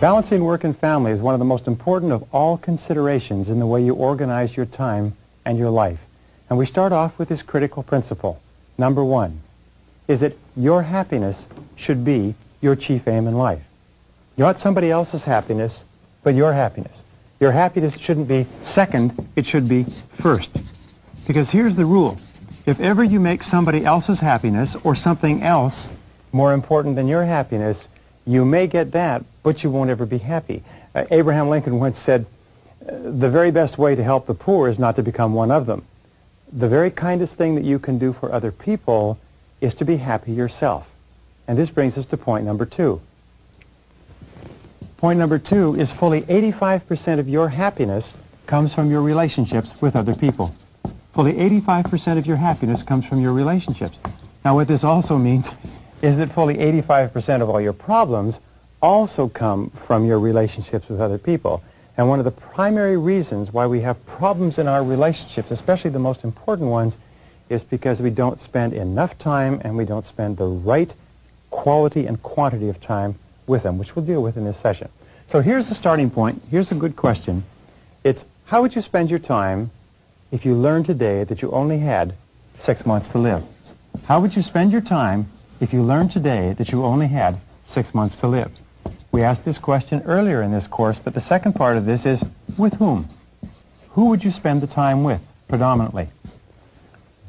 Balancing work and family is one of the most important of all considerations in the way you organize your time and your life. And we start off with this critical principle. Number one is that your happiness should be your chief aim in life. Not somebody else's happiness, but your happiness. Your happiness shouldn't be second, it should be first. Because here's the rule. If ever you make somebody else's happiness or something else more important than your happiness, you may get that, but you won't ever be happy. Abraham Lincoln once said, the very best way to help the poor is not to become one of them. The very kindest thing that you can do for other people is to be happy yourself. And this brings us to point number two. Point number two is fully 85% of your happiness comes from your relationships with other people. Fully 85% of your happiness comes from your relationships. Now what this also means is that fully 85% of all your problems also come from your relationships with other people. And one of the primary reasons why we have problems in our relationships, especially the most important ones, is because we don't spend enough time and we don't spend the right quality and quantity of time with them, which we'll deal with in this session. So here's the starting point. Here's a good question. It's, how would you spend your time if you learned today that you only had 6 months to live? How would you spend your time if you learned today that you only had 6 months to live? We asked this question earlier in this course, but the second part of this is, with whom? Who would you spend the time with, predominantly?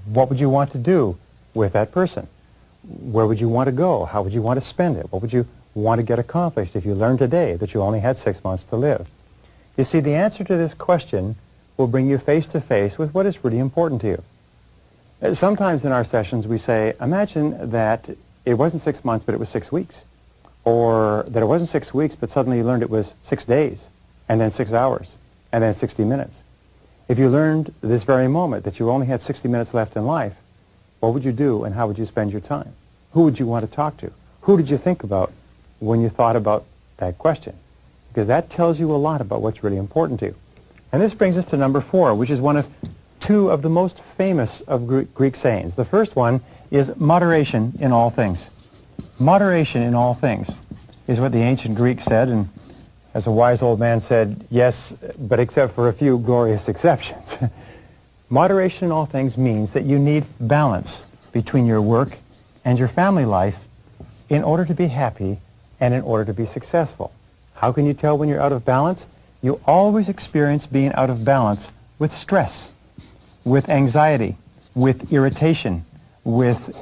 What would you want to do with that person? Where would you want to go? How would you want to spend it? What would you want to get accomplished if you learned today that you only had 6 months to live? You see, the answer to this question will bring you face to face with what is really important to you. Sometimes in our sessions we say, imagine that it wasn't 6 months, but it was 6 weeks. Or that it wasn't 6 weeks, but suddenly you learned it was 6 days, and then 6 hours, and then 60 minutes. If you learned this very moment that you only had 60 minutes left in life, what would you do and how would you spend your time? Who would you want to talk to? Who did you think about when you thought about that question? Because that tells you a lot about what's really important to you. And this brings us to number 4, which is one of two of the most famous of Greek sayings. The first one is moderation in all things. Moderation in all things is what the ancient Greeks said, and as a wise old man said, yes, but except for a few glorious exceptions. Moderation in all things means that you need balance between your work and your family life in order to be happy and in order to be successful. How can you tell when you're out of balance? You always experience being out of balance with stress, with anxiety, with irritation, with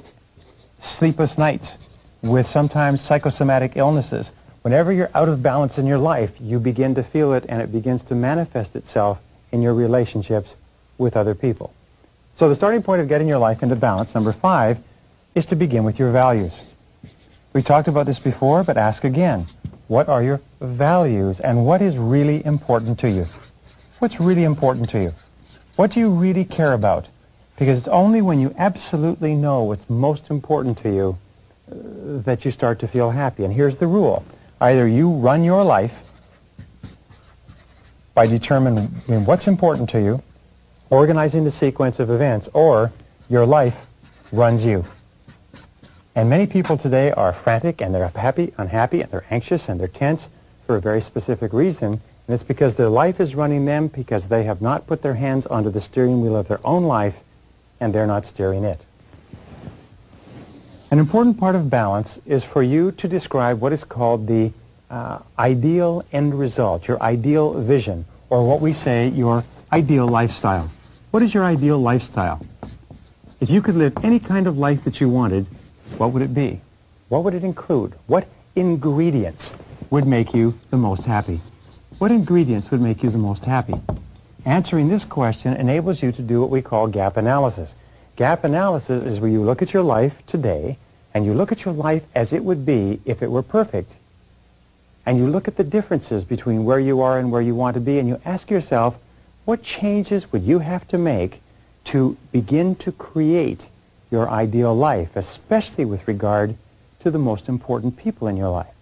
sleepless nights, with sometimes psychosomatic illnesses. Whenever you're out of balance in your life, you begin to feel it, and it begins to manifest itself in your relationships with other people. So the starting point of getting your life into balance, number 5, is to begin with your values. We talked about this before, but ask again. What are your values, and what is really important to you? What's really important to you? What do you really care about? Because it's only when you absolutely know what's most important to you that you start to feel happy. And here's the rule. Either you run your life by determining what's important to you, organizing the sequence of events, or your life runs you. And many people today are frantic, and they're happy, unhappy, and they're anxious, and they're tense for a very specific reason. And it's because their life is running them, because they have not put their hands onto the steering wheel of their own life, and they're not steering it. An important part of balance is for you to describe what is called the ideal end result, your ideal vision, or what we say, your ideal lifestyle. What is your ideal lifestyle? If you could live any kind of life that you wanted, what would it be? What would it include? What ingredients would make you the most happy? What ingredients would make you the most happy? Answering this question enables you to do what we call gap analysis. Gap analysis is where you look at your life today, and you look at your life as it would be if it were perfect. And you look at the differences between where you are and where you want to be, and you ask yourself, what changes would you have to make to begin to create your ideal life, especially with regard to the most important people in your life?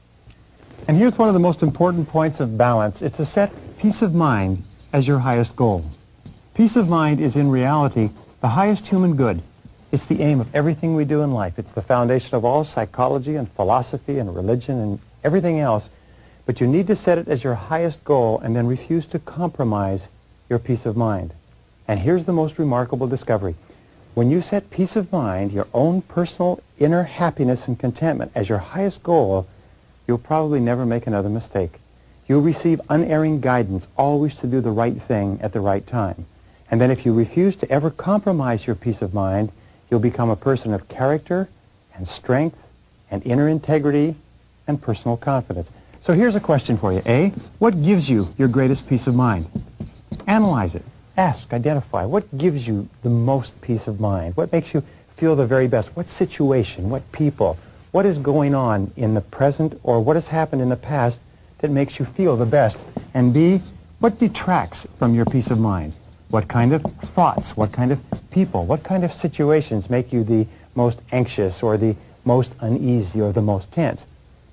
And here's one of the most important points of balance. It's to set peace of mind as your highest goal. Peace of mind is in reality the highest human good. It's the aim of everything we do in life. It's the foundation of all psychology and philosophy and religion and everything else, But you need to set it as your highest goal and then refuse to compromise your peace of mind. And here's the most remarkable discovery. When you set peace of mind, your own personal inner happiness and contentment as your highest goal, you'll probably never make another mistake. You'll receive unerring guidance, always to do the right thing at the right time. And then if you refuse to ever compromise your peace of mind, you'll become a person of character and strength and inner integrity and personal confidence. So here's a question for you. A, what gives you your greatest peace of mind? Analyze it. Ask, identify. What gives you the most peace of mind? What makes you feel the very best? What situation? What people? What is going on in the present or what has happened in the past that makes you feel the best? And B, what detracts from your peace of mind? What kind of thoughts? What kind of people? What kind of situations make you the most anxious or the most uneasy or the most tense?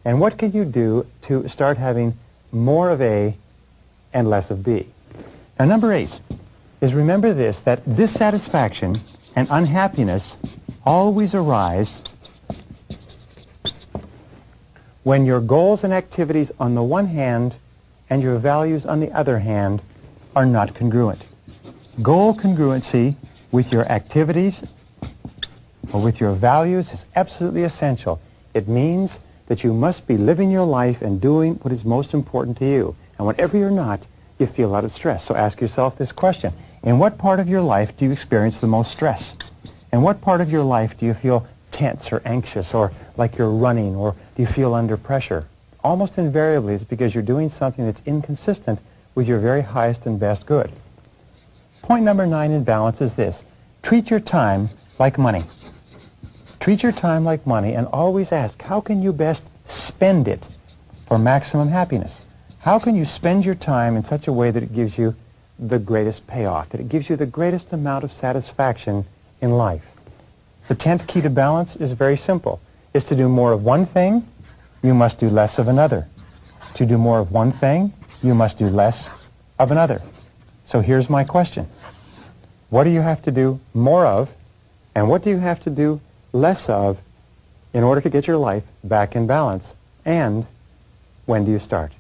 And what can you do to start having more of A and less of B? Now, number 8 is remember this, that dissatisfaction and unhappiness always arise when your goals and activities on the one hand and your values on the other hand are not congruent. Goal congruency with your activities or with your values is absolutely essential. It means that you must be living your life and doing what is most important to you. And whenever you're not, you feel a lot of stress. So ask yourself this question. In what part of your life do you experience the most stress? In what part of your life do you feel tense or anxious or like you're running, or do you feel under pressure? Almost invariably it's because you're doing something that's inconsistent with your very highest and best good. Point number 9 in balance is this. Treat your time like money. Treat your time like money and always ask, how can you best spend it for maximum happiness? How can you spend your time in such a way that it gives you the greatest payoff, that it gives you the greatest amount of satisfaction in life? The 10th key to balance is very simple. It's to do more of one thing, you must do less of another. To do more of one thing, you must do less of another. So here's my question. What do you have to do more of, and what do you have to do less of in order to get your life back in balance? And when do you start?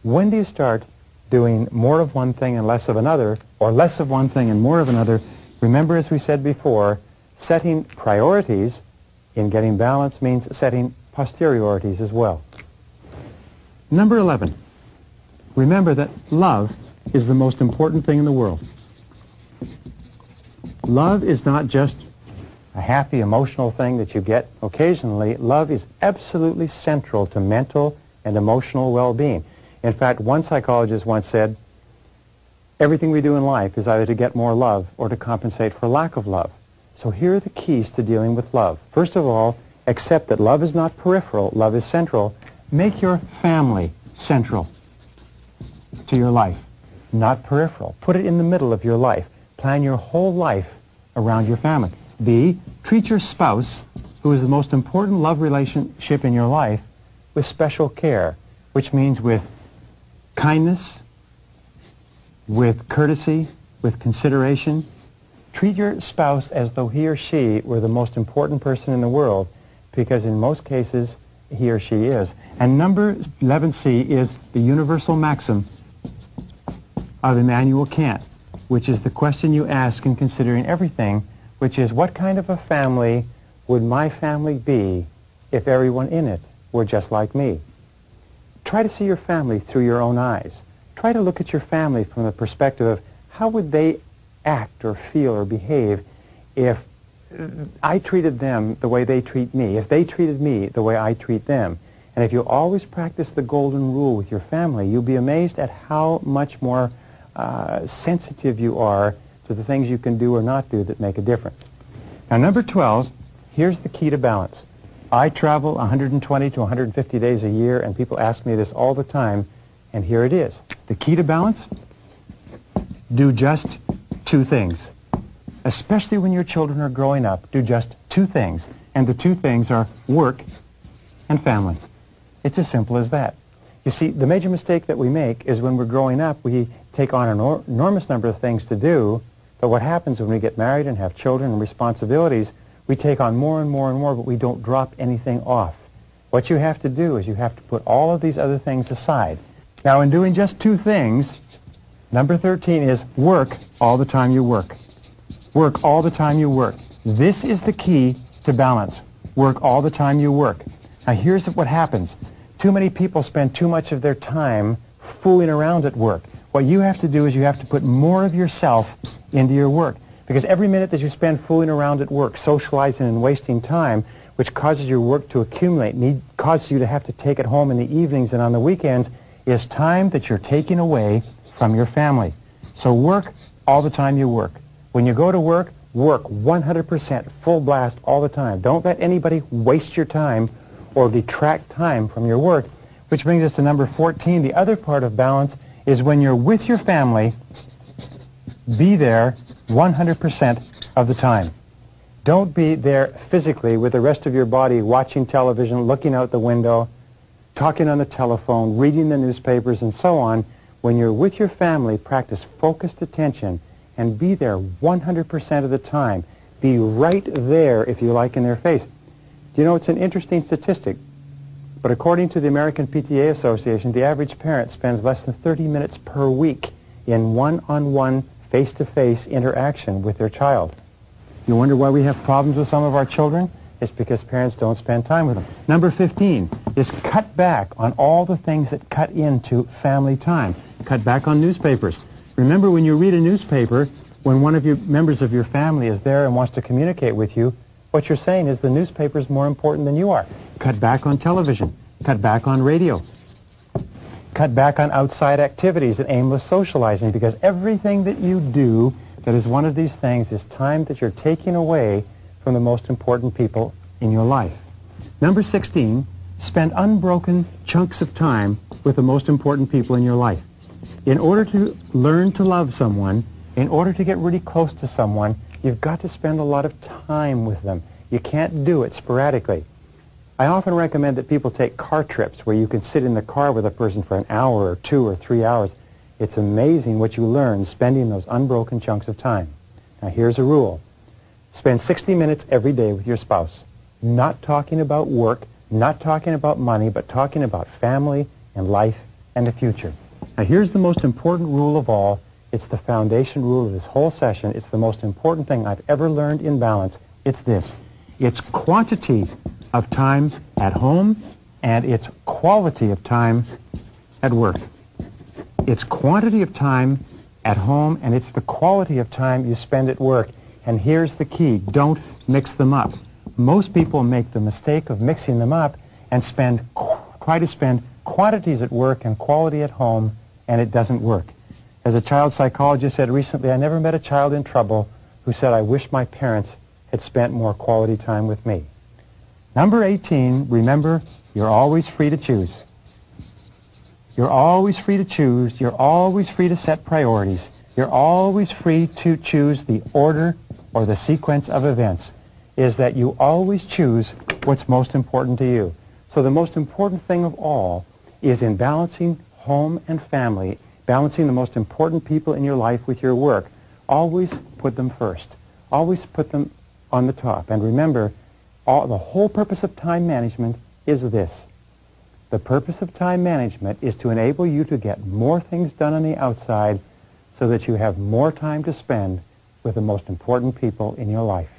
When do you start doing more of one thing and less of another, or less of one thing and more of another? Remember, as we said before, setting priorities in getting balance means setting posteriorities as well. Number 11. Remember that love is the most important thing in the world. Love is not just a happy, emotional thing that you get occasionally. Love is absolutely central to mental and emotional well-being. In fact, one psychologist once said, everything we do in life is either to get more love or to compensate for lack of love. So here are the keys to dealing with love. First of all, accept that love is not peripheral, love is central. Make your family central to your life, not peripheral. Put it in the middle of your life. Plan your whole life around your family. B, treat your spouse, who is the most important love relationship in your life, with special care, which means with kindness, with courtesy, with consideration. Treat your spouse as though he or she were the most important person in the world, because in most cases, he or she is. And number 11C is the universal maxim of Immanuel Kant, which is the question you ask in considering everything, which is, what kind of a family would my family be if everyone in it were just like me? Try to see your family through your own eyes. Try to look at your family from the perspective of how would they act or feel or behave if I treated them the way they treat me, if they treated me the way I treat them. And if you always practice the golden rule with your family, you'll be amazed at how much more sensitive you are to the things you can do or not do that make a difference. Now, number 12, here's the key to balance. I travel 120 to 150 days a year, and people ask me this all the time, and here it is. The key to balance? Do just 2 things. Especially when your children are growing up, do just 2 things. And the 2 things are work and family. It's as simple as that. You see, the major mistake that we make is when we're growing up, we take on an enormous number of things to do, but what happens when we get married and have children and responsibilities, we take on more and more and more, but we don't drop anything off. What you have to do is you have to put all of these other things aside. Now, in doing just two things, number 13 is work all the time you work. Work all the time you work. This is the key to balance. Work all the time you work. Now, here's what happens. Too many people spend too much of their time fooling around at work. What you have to do is you have to put more of yourself into your work. Because every minute that you spend fooling around at work, socializing and wasting time, which causes your work to accumulate, causes you to have to take it home in the evenings and on the weekends, is time that you're taking away from your family. So work all the time you work. When you go to work, work 100% full blast all the time. Don't let anybody waste your time or detract time from your work. Which brings us to number 14. The other part of balance is when you're with your family, be there 100% of the time. Don't be there physically with the rest of your body watching television, looking out the window, talking on the telephone, reading the newspapers, and so on. When you're with your family, practice focused attention and be there 100% of the time. Be right there, if you like, in their face. Do you know, it's an interesting statistic, but according to the American PTA Association, the average parent spends less than 30 minutes per week in one-on-one, face-to-face interaction with their child. You wonder why we have problems with some of our children? It's because parents don't spend time with them. Number 15 is cut back on all the things that cut into family time. Cut back on newspapers. Remember, when you read a newspaper, when one of your members of your family is there and wants to communicate with you, what you're saying is the newspaper is more important than you are. Cut back on television. Cut back on radio. Cut back on outside activities and aimless socializing, because everything that you do that is one of these things is time that you're taking away from the most important people in your life. Number 16, spend unbroken chunks of time with the most important people in your life. In order to learn to love someone, in order to get really close to someone, you've got to spend a lot of time with them. You can't do it sporadically. I often recommend that people take car trips where you can sit in the car with a person for an hour or 2 or 3 hours. It's amazing what you learn spending those unbroken chunks of time. Now, here's a rule. Spend 60 minutes every day with your spouse, not talking about work, not talking about money, but talking about family and life and the future. Now, here's the most important rule of all. It's the foundation rule of this whole session. It's the most important thing I've ever learned in balance. It's this. It's quantity of time at home, and it's quality of time at work. It's quantity of time at home, and it's the quality of time you spend at work. And here's the key. Don't mix them up. Most people make the mistake of mixing them up and try to spend quantities at work and quality at home, and it doesn't work. As a child psychologist said recently, I never met a child in trouble who said, I wish my parents had spent more quality time with me. Number 18, remember, you're always free to choose. You're always free to choose. You're always free to set priorities. You're always free to choose the order or the sequence of events. Is that you always choose what's most important to you. So the most important thing of all is in balancing home and family, balancing the most important people in your life with your work. Always put them first. Always put them on the top. And remember, the whole purpose of time management is this. The purpose of time management is to enable you to get more things done on the outside so that you have more time to spend with the most important people in your life.